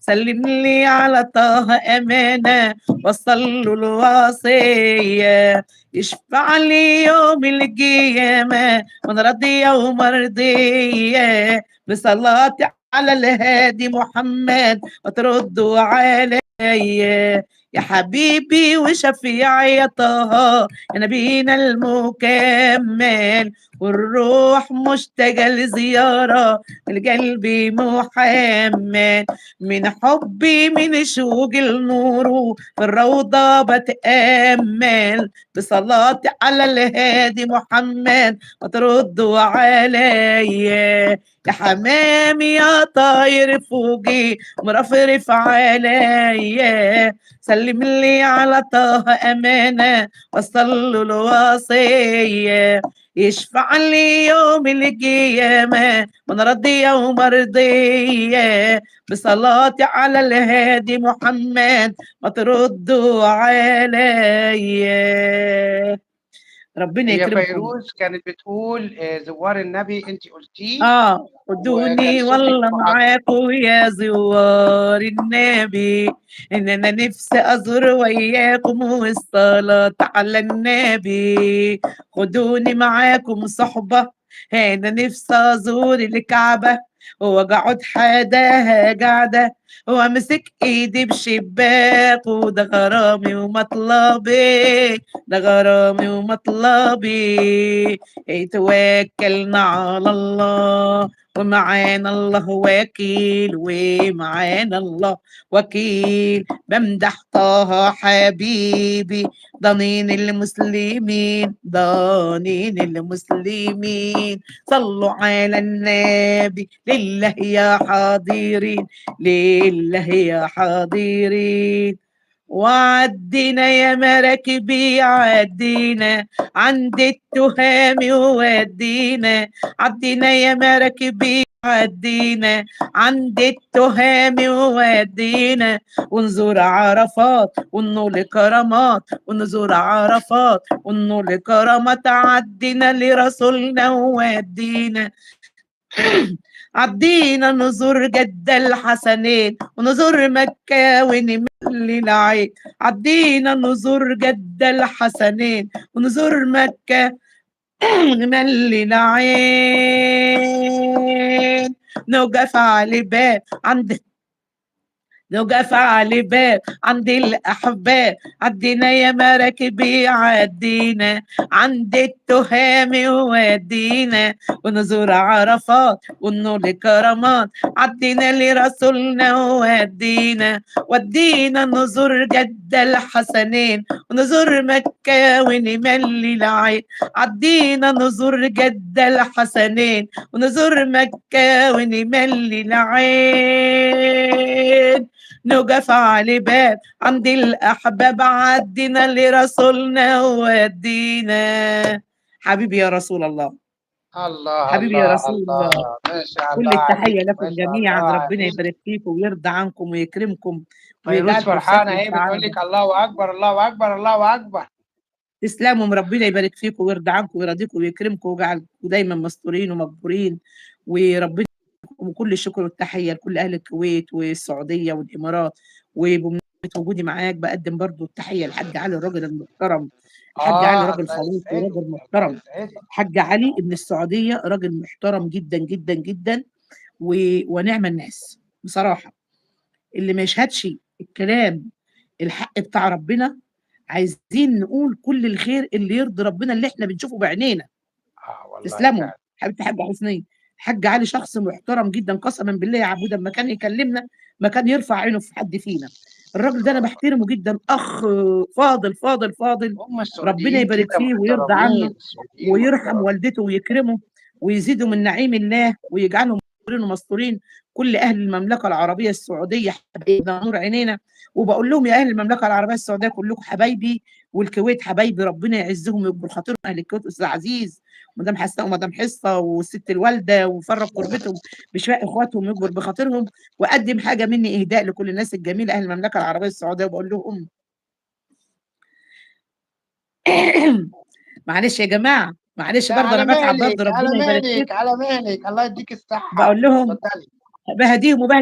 سلم لي على طه أمانة وصل له الوصية يشفع لي يوم القيامة وأنا راضية ومرضية بصلاتي على الهادي محمد وتردوا عليا يا حبيبي وشفيعي يا طه يا نبينا المكمل والروح مشتاقة لزيارة القلب محمل من حبي من شوق النور في الروضة بتأمل بصلاتي على الهادي محمد وتردوا عليا يا حمامي يا طاير فوقي مرفرف عليا سلم لي على طه أمانة وصل له الوصية يشفع لي يوم القيامة وانا راضية ومرضية بصلاتي على الهادي محمد ما تردوا عليا ربنا هي يكرمكم. فيروز كانت بتقول زوار النبي انت قلتيه، وكان خدوني صوتك والله معطر. معاكم يا زوار النبي ان انا نفسي ازور وياكم والصلاة على النبي خدوني معاكم صحبة انا نفسي ازور الكعبة واقعد حداها قاعدة وامسك ايدي بشباك وده غرامي ومطلبي ده غرامي ومطلبي توكلنا على الله ومعانا الله وكيل ومعانا الله وكيل بمدح طه حبيبي ضنين المسلمين ضنين المسلمين صلوا على النبي لله يا حاضرين لله يا حاضرين وعدينا يا مراكبي عدينا عند التهام ودينا عدينا يا مراكبي عدينا عند التهام ودينا ونزور عرفات ونول كرامات ونزور عرفات ونول كرامات عدينا لرسولنا ودينا عدينا نزور جدة الحسنين ونزور مكة ونملي العين عدينا نزور جدة الحسنين ونزور مكة ونملي العين نوقف على الباب عند نوقف على الباب عند الأحباب عدينا يا مراكبي عدينا عند التهام ودينا ونزور عرفات ونول كرامات عدينا لرسولنا ودينا ودينا نزور جدة الحسنين ونزور مكة ونملي العين عدينا نزور جدة الحسنين ونزور مكة ونملي العين نوقف على باب عند الأحباب عدينا لرسولنا ودينا حبيبي يا رسول الله الله حبيبي يا الله رسول الله الله، ما شاء كل الله عليك، التحية ما لكم شاء الله جميعا ربنا عليك. يبارك فيكم ويرضى عنكم ويكرمكم فيروز ويجعلكم في ستر فرحانه، هي بتقول السعادة لك الله اكبر الله اكبر الله اكبر. تسلموا ربنا يبارك فيكم ويرضى عنكم ويرضيكم ويكرمكم ويجعلكم دايما مستورين ومقبورين وربنا وكل الشكر والتحية لكل أهل الكويت والسعودية والإمارات وبمناسبة وجودي معاك بقدم برضو التحية للحاج علي الراجل المحترم الحاج علي راجل الله خلوق يسعدك وراجل الله محترم يسعدك. الحاج علي ابن السعودية راجل محترم جدا جدا جدا ونعم الناس بصراحة اللي ما يشهدش الكلام الحق بتاع ربنا عايزين نقول كل الخير اللي يرضي ربنا اللي احنا بنشوفه بعينينا والله تسلموا فعلا. حبيبتي حاجه حسنيه الحاج علي شخص محترم جدا قسما بالله يا عبوده لما كان يكلمنا ما كان يرفع عينه في حد فينا الراجل ده انا بحترمه جدا اخ فاضل فاضل فاضل هم ربنا السعوديين يبارك كده فيه ويرضى عنه محترمين، السعوديين ويرحم محترمين. والدته ويكرمه ويزيده من نعيم الله ويجعلهم مستورين ومستورين كل اهل المملكه العربيه السعوديه حبايبنا نور عينينا وبقول لهم يا اهل المملكه العربيه السعوديه كلكم حبايبي والكويت حبايبي ربنا يعزهم ويكبر خاطرهم اهل الكويت استاذ عزيز مدام حسناء ومدام حصه والست الوالده وفرق كربتهم بشفاء اخواتهم يكبر بخاطرهم واقدم حاجه مني اهداء لكل الناس الجميله اهل المملكه العربيه السعوديه وبقول لهم معلش يا جماعه معلش لا برضه على انا بتعب مهلك برضه على ربنا يبارك مهلك فيكم على مهلك، الله يديك الصحة. بقول لهم اتفضلي. بهديهم وبهدي